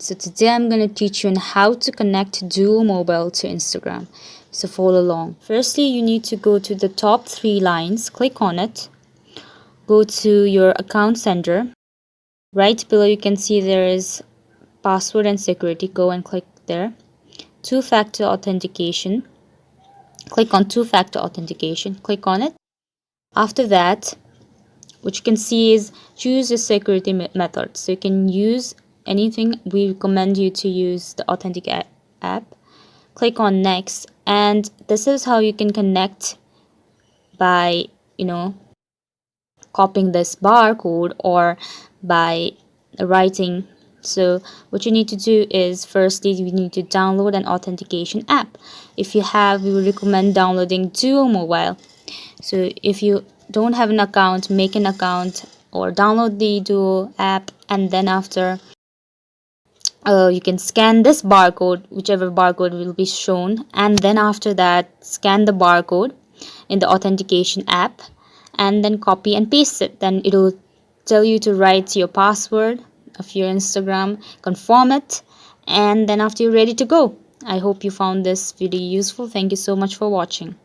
So today I'm going to teach you on how to connect Duo Mobile to Instagram. So follow along. Firstly, you need to go to the top 3 lines, click on it, go to your account center. Right below you can see there is password and security. Go and click there. Two-factor authentication. Click on two-factor authentication. Click on it. After that, what you can see is choose your security method. So you can use anything. We recommend you to use the Authentic app. Click on next, and this is how you can connect by copying this barcode or by writing. So what you need to do is firstly you need to download an authentication app. If you have, we would recommend downloading Duo Mobile. So if you don't have an account, make an account or download the Duo app, and then after you can scan this barcode, whichever barcode will be shown, and then after that scan the barcode in the authentication app and then copy and paste it. Then it will tell you to write your password of your Instagram, confirm it, and then after you're ready to go. I hope you found this video useful. Thank you so much for watching.